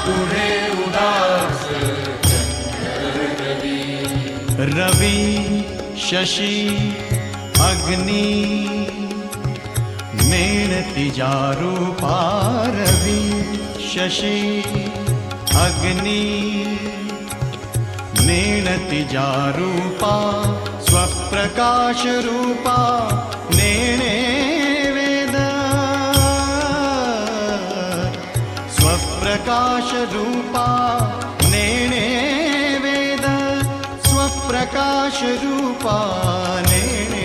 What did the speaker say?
पुढे उदास रवि शशी अग्नि मेणतिजा रूपा रवि शशी अग्नि मेणतिजा रूपा स्वप्रकाश रूपा नेणे वेद स्वप्रकाश रूपा नेणे वेद स्वप्रकाश रूपा नेणे